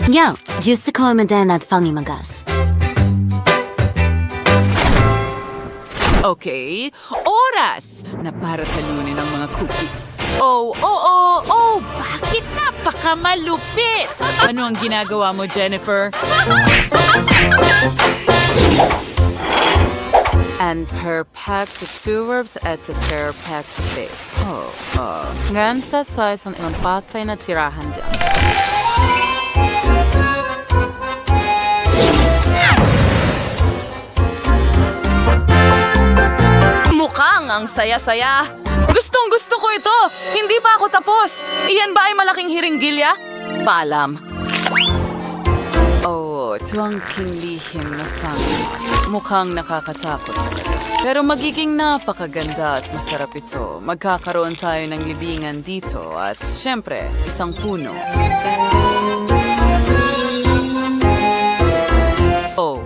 Ja, just ko med den at fangimagas. Okay, oras na para talunin ang mga cookies. Bakit napakamalupit? Ano ang ginagawa mo, Jennifer? And perfect two verbs at the perfect face. Gansa size ang ilang patay na tirahan dyan. Mukhang ang saya-saya. Gustong-gusto ko ito. Hindi pa ako tapos. Iyan ba ay malaking hiringgilya? Paalam. Tuwangking lihim na sangin. Mukhang nakakatakot. Pero magiging napakaganda at masarap ito. Magkakaroon tayo ng libingan dito at, syempre, isang puno.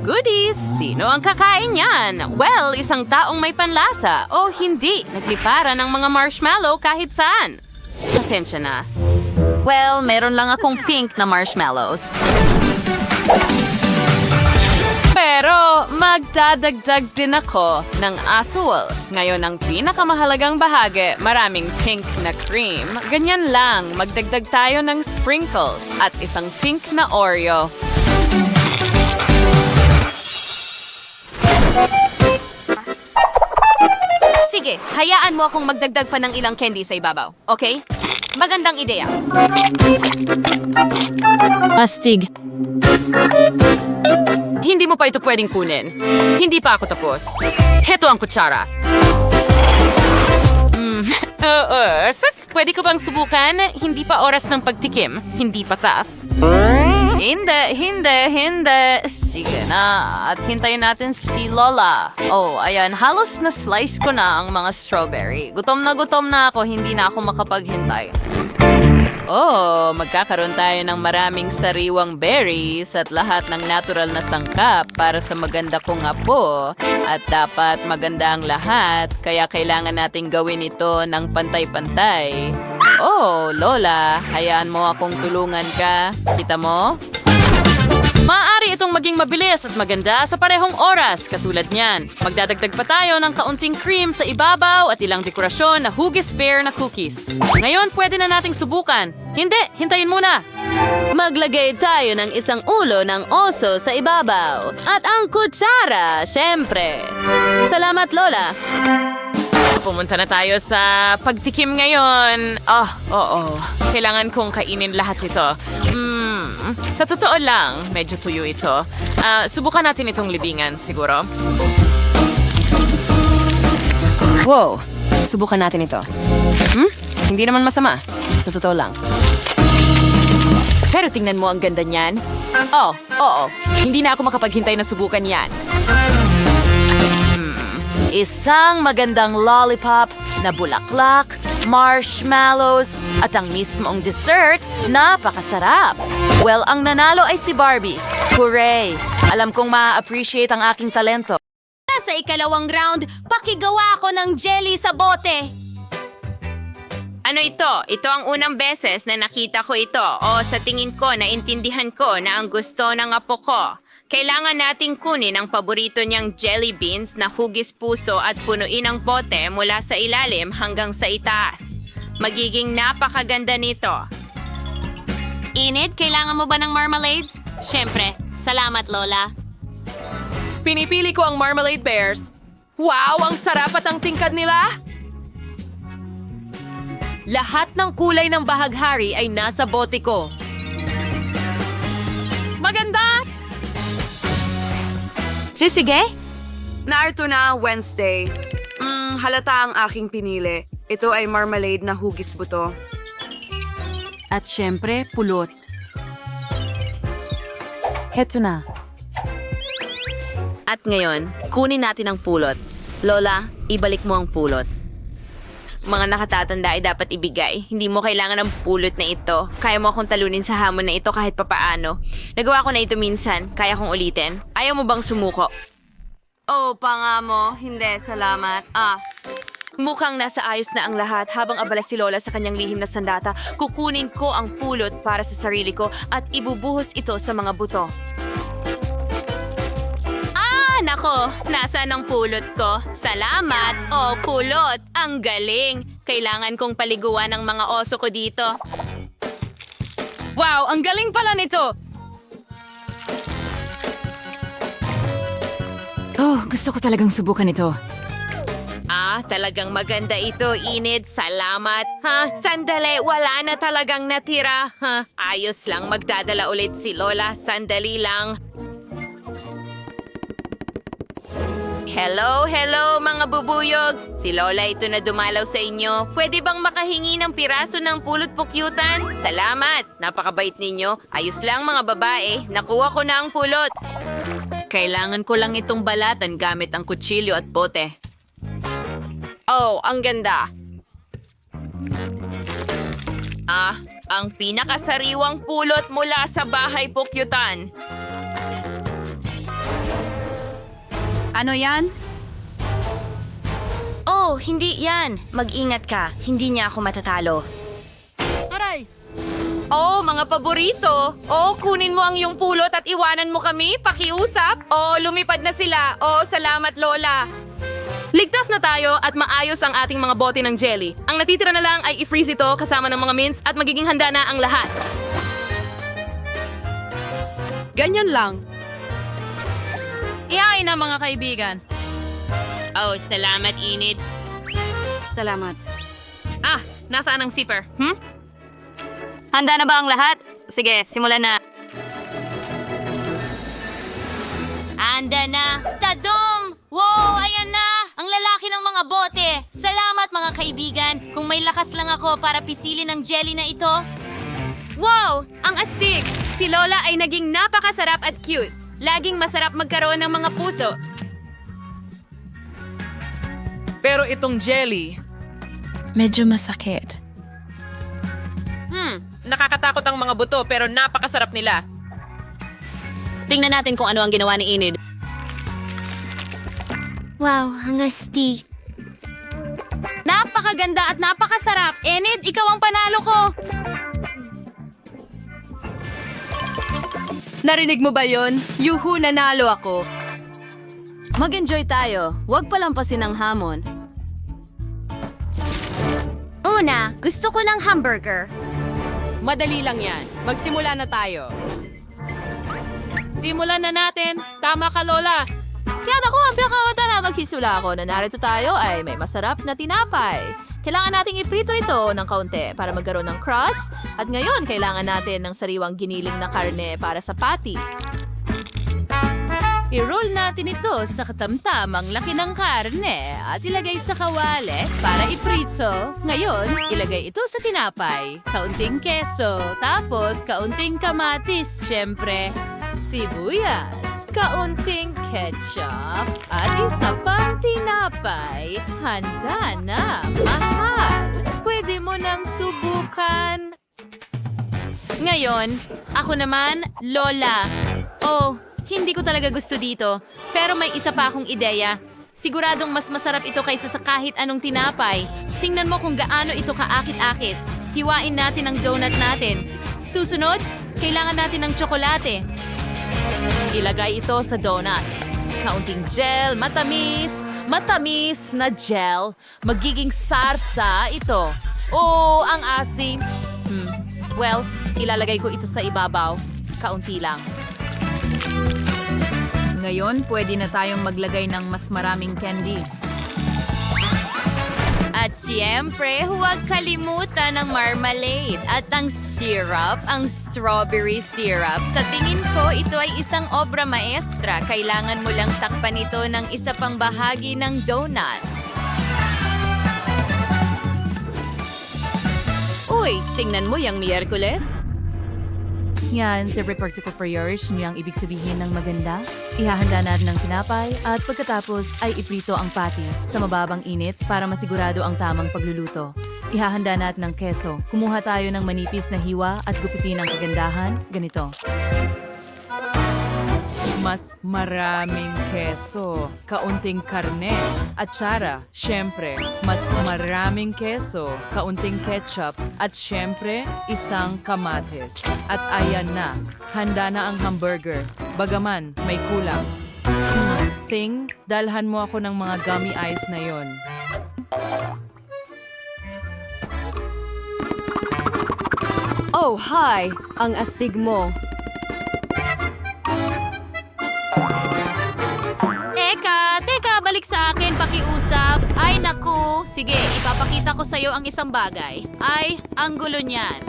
Goodies! Sino ang kakain yan? Well, isang taong may panlasa. O hindi, nagliparan ng mga marshmallow kahit saan. Pasensya na. Well, meron lang akong pink na marshmallows. Pero magdadagdag din ako ng asul. Ngayon ang pinakamahalagang bahagi, maraming pink na cream. Ganyan lang, magdagdag tayo ng sprinkles at isang pink na Oreo. Sige, hayaan mo akong magdagdag pa ng ilang candy sa ibabaw, okay? Magandang ideya. Astig. Hindi mo pa ito pwedeng kunin. Hindi pa ako tapos. Heto ang kutsara. Pwede ko bang subukan? Hindi pa oras ng pagtikim. Hindi patas. Hindi. Sige na. At hintayin natin si Lola. Ayan. Halos na-slice ko na ang mga strawberry. Gutom na ako. Hindi na ako makapaghintay. Magkakaroon tayo ng maraming sariwang berries at lahat ng natural na sangkap para sa maganda kong apo. At dapat maganda ang lahat, kaya kailangan nating gawin ito ng pantay-pantay. Lola, hayaan mo akong tulungan ka. Kita mo? Maaari itong maging mabilis at maganda sa parehong oras, katulad niyan. Magdadagdag pa tayo ng kaunting cream sa ibabaw at ilang dekorasyon na hugis pear na cookies. Ngayon, pwede na nating subukan. Hindi, hintayin muna. Maglagay tayo ng isang ulo ng oso sa ibabaw. At ang kutsara, syempre. Salamat, Lola. Pumunta na tayo sa pagtikim ngayon. Kailangan kong kainin lahat ito. Sa totoo lang, medyo tuyo ito. Subukan natin itong libingan, siguro. Wow! Subukan natin ito. Hindi naman masama. Sa totoo lang. Pero tingnan mo ang ganda niyan. Hindi na ako makapaghintay na subukan yan. Isang magandang lollipop na bulaklak, marshmallows, at ang mismong dessert, napakasarap. Well, ang nanalo ay si Barbie. Hooray! Alam kong ma-appreciate ang aking talento. Sa ikalawang round, pakigawa ako ng jelly sa bote. Ano ito? Ito ang unang beses na nakita ko ito o sa tingin ko naintindihan ko na ang gusto ng apo ko. Kailangan nating kunin ang paborito niyang jelly beans na hugis puso at punuin ang bote mula sa ilalim hanggang sa itaas. Magiging napakaganda nito. Enid, kailangan mo ba ng marmalades? Siyempre. Salamat, Lola. Pinipili ko ang marmalade bears. Wow, ang sarap at ang tingkad nila! Lahat ng kulay ng bahaghari ay nasa bote ko. Maganda! Sige? Narito na, Wednesday. Halata ang aking pinili. Ito ay marmalade na hugis buto. At syempre, pulot. Heto na. At ngayon, kunin natin ang pulot. Lola, ibalik mo ang pulot. Mga nakatatanda ay dapat ibigay. Hindi mo kailangan ng pulot na ito. Kaya mo akong talunin sa hamon na ito kahit papaano. Nagawa ko na ito minsan. Kaya kong ulitin. Ayaw mo bang sumuko? Panga mo. Hindi, salamat. Mukhang nasa ayos na ang lahat habang abala si Lola sa kanyang lihim na sandata. Kukunin ko ang pulot para sa sarili ko at ibubuhos ito sa mga buto. Nako, nasaan ang pulot ko? Salamat! Oh, pulot! Ang galing! Kailangan kong paliguan ang mga oso ko dito. Wow, ang galing pala nito! Oh, gusto ko talagang subukan ito. Talagang maganda ito, Enid. Salamat. Sandali, wala na talagang natira. Ayos lang, magdadala ulit si Lola. Sandali lang. Hello, mga bubuyog. Si Lola ito na dumalaw sa inyo. Pwede bang makahingi ng piraso ng pulot pukyutan? Salamat. Napakabait ninyo. Ayos lang mga babae. Nakuha ko na ang pulot. Kailangan ko lang itong balatan gamit ang kutsilyo at bote. Oh, ang ganda. Ang pinakasariwang pulot mula sa bahay pukyutan. Ano yan? Oh, hindi yan. Mag-ingat ka. Hindi niya ako matatalo. Oh, mga paborito. Oh, kunin mo ang iyong pulot at iwanan mo kami. Pakiusap. Oh, lumipad na sila. Oh, salamat, Lola. Ligtas na tayo at maayos ang ating mga bote ng jelly. Ang natitira na lang ay i-freeze ito kasama ng mga mints at magiging handa na ang lahat. Ganyan lang. Iyain na mga kaibigan. Oh, salamat, Enid. Salamat. Nasaan ang zipper? Handa na ba ang lahat? Sige, simulan na. Handa na. Tadom! Wow, ayan na! Ang lalaki ng mga bote. Salamat mga kaibigan. Kung may lakas lang ako para pisilin ang jelly na ito. Wow! Ang astig! Si Lola ay naging napakasarap at cute. Laging masarap magkaroon ng mga puso. Pero itong jelly, Medyo masakit. Nakakatakot ang mga buto pero napakasarap nila. Tingnan natin kung ano ang ginawa ni Enid. Wow, ang astig. Napakaganda at napakasarap. Enid, ikaw ang panalo ko. Narinig mo ba yon? Yuhu, nanalo ako. Mag-enjoy tayo. Huwag palampasin ang hamon. Una, gusto ko ng hamburger. Madali lang yan. Magsimula na tayo. Simulan na natin. Tama ka, Lola. Yan ako, ang pinakawata na maghisula ako na narito tayo ay may masarap na tinapay. Kailangan nating iprito ito ng kaunti para magkaroon ng crust. At ngayon, kailangan natin ng sariwang giniling na karne para sa patty. I-roll natin ito sa katamtamang laki ng karne at ilagay sa kawali para iprito. Ngayon, ilagay ito sa tinapay. Kaunting keso, tapos kaunting kamatis, syempre. Sibuyas, kaunting ketchup, at isa pang tinapay. Handa na, mahal. Pwede mo nang subukan. Ngayon, ako naman, Lola. Oh, hindi ko talaga gusto dito. Pero may isa pa akong ideya. Siguradong mas masarap ito kaysa sa kahit anong tinapay. Tingnan mo kung gaano ito kaakit-akit. Hiwain natin ang donut natin. Susunod, kailangan natin ng tsokolate. Ilagay ito sa donut. Kaunting gel, matamis na gel. Magiging sarsa ito. Oh, ang asim. Well, ilalagay ko ito sa ibabaw. Kaunti lang. Ngayon, pwede na tayong maglagay ng mas maraming candy. At siyempre, huwag kalimutan ang marmalade at ang syrup, ang strawberry syrup. Sa tingin ko, ito ay isang obra maestra. Kailangan mo lang takpan ito ng isa pang bahagi ng donut. Uy, tingnan mo yung Miyerkules. Yan, sa reparticle prayers niyo ang ibig sabihin ng maganda. Ihahanda natin ng tinapay at pagkatapos ay iprito ang patty sa mababang init para masigurado ang tamang pagluluto. Ihahanda natin ng keso. Kumuha tayo ng manipis na hiwa at gupitin ang kagandahan. Ganito. mas maraming keso, kaunting karne, atsara, syempre, mas maraming keso, kaunting ketchup, at syempre, isang kamatis. At ayan na, handa na ang hamburger. Bagaman, may kulang. Thing, dalhan mo ako ng mga gummy eyes na yon. Oh, hi! Ang astig mo. Teka, balik sa akin, pakiusap. Ay, naku. Sige, ipapakita ko sa'yo ang isang bagay. Ay, ang gulo niyan.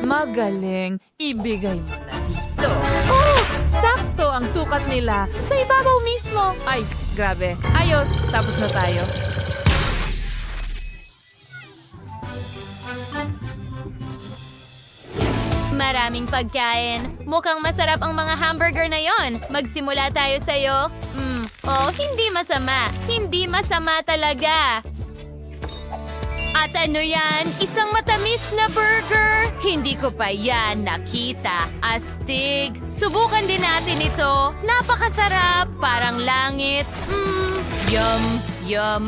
Magaling, ibigay mo na dito. Oh, sakto ang sukat nila. Sa ibabaw mismo. Ay, grabe. Ayos, tapos na tayo. Maraming pagkain. Mukhang masarap ang mga hamburger na yon. Magsimula tayo sa'yo. Oh, hindi masama. Hindi masama talaga. At ano yan? Isang matamis na burger? Hindi ko pa yan nakita. Astig. Subukan din natin ito. Napakasarap. Parang langit. Yum, yum.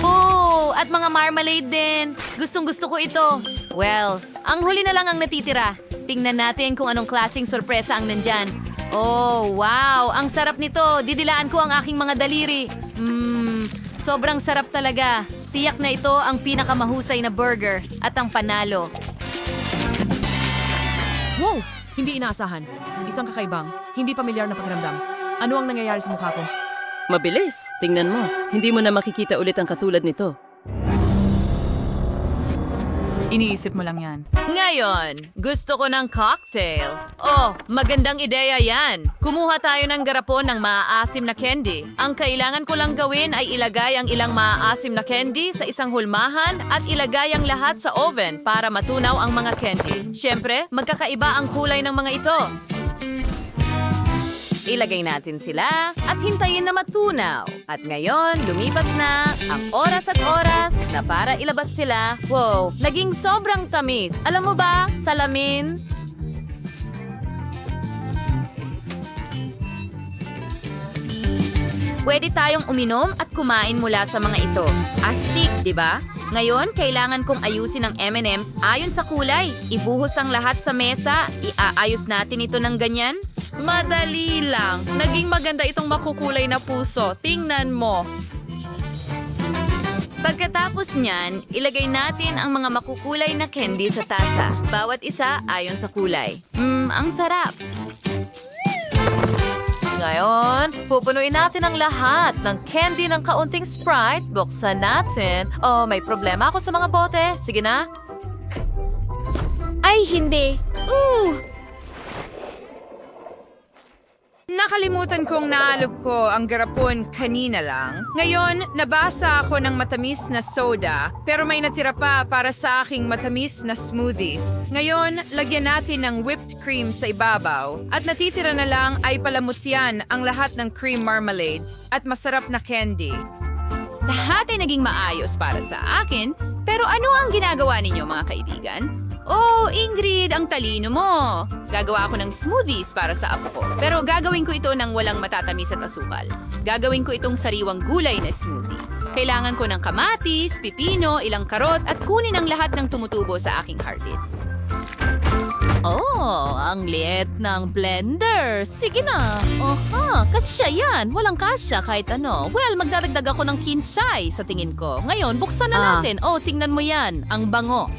Oh, at mga marmalade din. Gustong-gusto ko ito. Well, ang huli na lang ang natitira. Tingnan natin kung anong klaseng sorpresa ang nandyan. Oh, wow! Ang sarap nito. Didilaan ko ang aking mga daliri. Sobrang sarap talaga. Tiyak na ito ang pinakamahusay na burger at ang panalo. Wow! Hindi inaasahan. Isang kakaibang, hindi pamilyar na pakiramdam. Ano ang nangyayari sa mukha ko? Mabilis. Tingnan mo. Hindi mo na makikita ulit ang katulad nito. Iniisip mo lang yan. Ngayon, gusto ko ng cocktail. Oh, magandang ideya yan. Kumuha tayo ng garapon ng maaasim na candy. Ang kailangan ko lang gawin ay ilagay ang ilang maaasim na candy sa isang hulmahan at ilagay ang lahat sa oven para matunaw ang mga candy. Siyempre, magkakaiba ang kulay ng mga ito. Ilagay natin sila at hintayin na matunaw. At ngayon, lumipas na ang oras at oras na para ilabas sila. Wow, naging sobrang tamis. Alam mo ba, salamin? Pwede tayong uminom at kumain mula sa mga ito. Astig, di ba? Ngayon, kailangan kong ayusin ang M&M's ayon sa kulay. Ibuhos ang lahat sa mesa. Iaayos natin ito ng ganyan. Madali lang. Naging maganda itong makukulay na puso. Tingnan mo. Pagkatapos niyan, ilagay natin ang mga makukulay na candy sa tasa. Bawat isa ayon sa kulay. Ang sarap. Ngayon, pupunuin natin ang lahat ng candy ng kaunting Sprite. Buksan natin. Oh, may problema ako sa mga bote. Sige na. Ay, hindi. Nakalimutan kong naalog ko ang garapon kanina lang. Ngayon, nabasa ako ng matamis na soda, pero may natira pa para sa aking matamis na smoothies. Ngayon, lagyan natin ng whipped cream sa ibabaw. At natitira na lang ay palamutyan ang lahat ng cream marmalades at masarap na candy. Lahat ay naging maayos para sa akin, pero ano ang ginagawa ninyo mga kaibigan? Oh, Ingrid, ang talino mo! Gagawa ako ng smoothies para sa apo ko. Pero gagawin ko ito ng walang matatamis at asukal. Gagawin ko itong sariwang gulay na smoothie. Kailangan ko ng kamatis, pipino, ilang karot at kunin ang lahat ng tumutubo sa aking heartbeat. Oh, ang liit ng blender. Sige na. Oha, kasya yan. Walang kasya kahit ano. Well, magdaragdag ako ng kinsay sa tingin ko. Ngayon, buksan na natin. Oh, tingnan mo yan. Ang bango.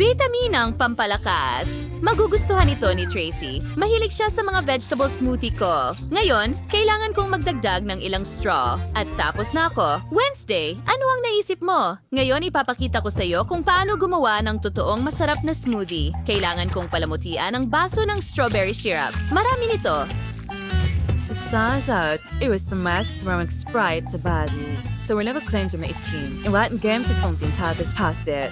Vitaminang pampalakas. Magugustuhan ito ni Tracy. Mahilig siya sa mga vegetable smoothie ko. Ngayon, kailangan kong magdagdag ng ilang straw. At tapos na ako. Wednesday, ano ang naisip mo? Ngayon ipapakita ko sa iyo kung paano gumawa ng totoong masarap na smoothie. Kailangan kong palamutian ang baso ng strawberry syrup. Marami nito. Besides out, it was some mass ceramic Sprite sa baso. So we're never cleansed from 18. And what game just don't think tapos past it.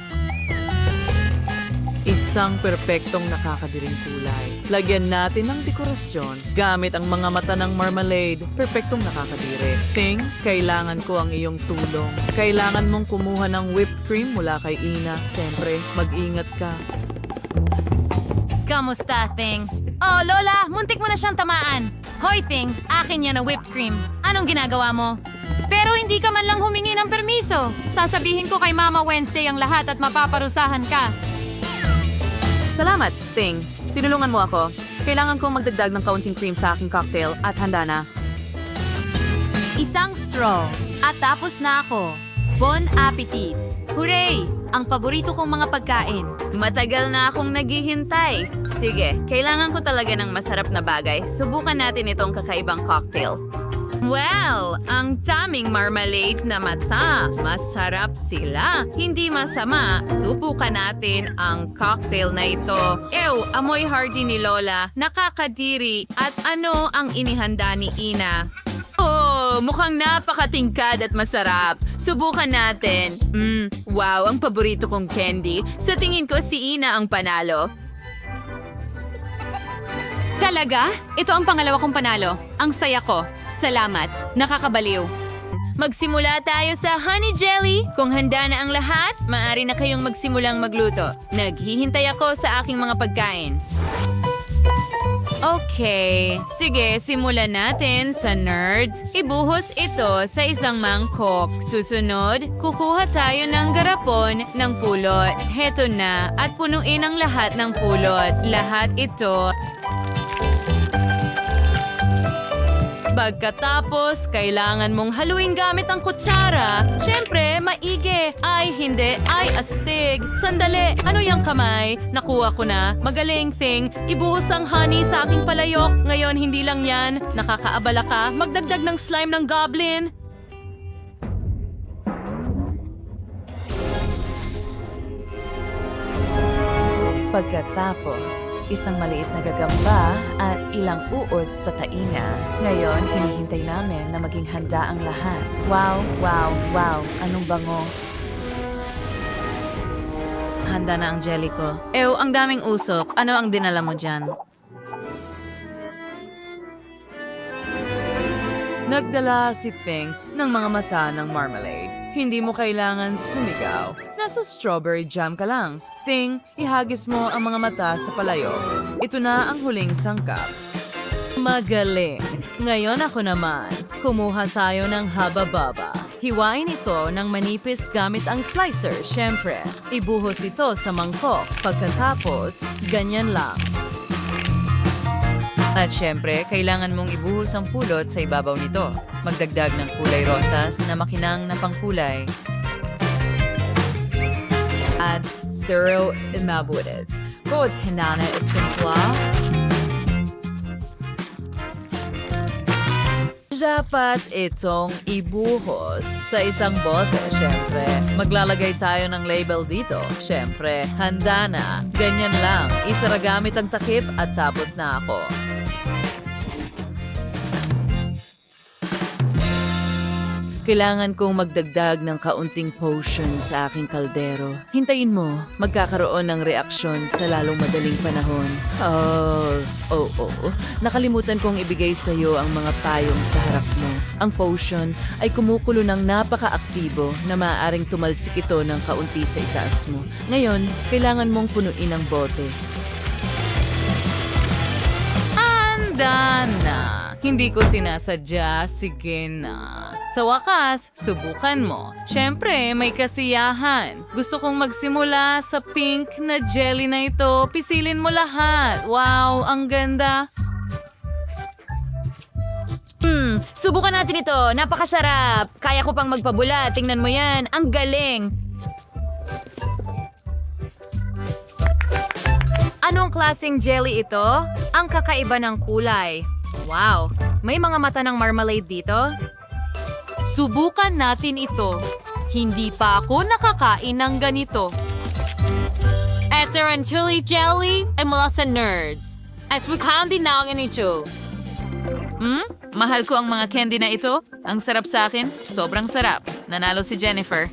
Isang perpektong nakakadiring kulay. Lagyan natin ng dekorasyon gamit ang mga mata ng marmalade. Perpektong nakakadiri. Ting, kailangan ko ang iyong tulong. Kailangan mong kumuha ng whipped cream mula kay Ina. Siyempre, mag-ingat ka. Kamusta, Ting? Oh, Lola, muntik mo na siyang tamaan. Hoy, Ting, akin yan na whipped cream. Anong ginagawa mo? Pero hindi ka man lang humingi ng permiso. Sasabihin ko kay Mama Wednesday ang lahat at mapaparusahan ka. Salamat, Ting. Tinulungan mo ako. Kailangan kong magdagdag ng kaunting cream sa aking cocktail at handa na. Isang straw. At tapos na ako. Bon appetit! Hooray! Ang paborito kong mga pagkain. Matagal na akong naghihintay. Sige, kailangan ko talaga ng masarap na bagay. Subukan natin itong kakaibang cocktail. Well, ang daming marmalade na mata. Masarap sila. Hindi masama. Subukan natin ang cocktail na ito. Ew, amoy hardy ni Lola. Nakakadiri. At ano ang inihanda ni Ina? Oh, mukhang napakatingkad at masarap. Subukan natin. Wow, ang paborito kong candy. Sa tingin ko si Ina ang panalo. Talaga? Ito ang pangalawa kong panalo. Ang saya ko. Salamat. Nakakabaliw. Magsimula tayo sa honey jelly. Kung handa na ang lahat, maaari na kayong magsimulang magluto. Naghihintay ako sa aking mga pagkain. Okay, sige, simulan natin sa nerds. Ibuhos ito sa isang mangkok. Susunod, kukuha tayo ng garapon ng pulot. Heto na, at punuin ang lahat ng pulot. Lahat ito. Pagkatapos, kailangan mong haluin gamit ang kutsara. Siyempre, maigi. Ay, hindi. Ay, astig. Sandali. Ano yung kamay? Nakuha ko na. Magaling, Thing. Ibuhos ang honey sa aking palayok. Ngayon, hindi lang yan. Nakakaabala ka. Magdagdag ng slime ng goblin. Pagkatapos, isang maliit na gagamba at ilang uod sa tainga. Ngayon, hinihintay namin na maging handa ang lahat. Wow, wow, wow. Anong bango? Handa na ang jelly ko. Ew, ang daming usok. Ano ang dinala mo dyan? Nagdala si Ting ng mga mata ng marmalade. Hindi mo kailangan sumigaw. Nasa strawberry jam ka lang. Ting, ihagis mo ang mga mata sa palayok. Ito na ang huling sangkap. Magaling. Ngayon ako naman. Kumuha tayo ng haba-baba. Hiwain ito ng manipis gamit ang slicer, syempre. Ibuhos ito sa mangkok. Pagkatapos, ganyan lang. At syempre, kailangan mong ibuhos ang pulot sa ibabaw nito. Magdagdag ng kulay rosas na makinang na pangkulay. At Siro Imabudes. Bawat hinana at simpla. Dapat itong ibuhos sa isang bote, syempre. Maglalagay tayo ng label dito. Syempre, handa na. Ganyan lang. Isara gamit ang takip at tapos na ako. Kailangan kong magdagdag ng kaunting potion sa aking kaldero. Hintayin mo, magkakaroon ng reaksyon sa lalong madaling panahon. Nakalimutan kong ibigay sa iyo ang mga payong sa harap mo. Ang potion ay kumukulo ng napaka-aktibo na maaaring tumalsik ito ng kaunti sa itaas mo. Ngayon, kailangan mong punuin ang bote. Handa na! Hindi ko sinasadya, sige na. Sa wakas, subukan mo. Siyempre, may kasiyahan. Gusto kong magsimula sa pink na jelly na ito. Pisilin mo lahat. Wow, ang ganda. Subukan natin ito. Napakasarap. Kaya ko pang magpabula. Tingnan mo yan. Ang galing. Anong klaseng jelly ito? Ang kakaiba ng kulay. Wow, may mga mata ng marmalade dito? Subukan natin ito. Hindi pa ako nakakain ng ganito. Ito ang chili jelly ay mula sa nerds. As we candy na ang ito. Mahal ko ang mga candy na ito. Ang sarap sa akin. Sobrang sarap. Nanalo si Jennifer.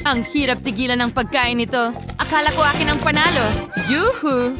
Ang hirap tigilan ng pagkain nito. Akala ko akin ang panalo. Yuhu!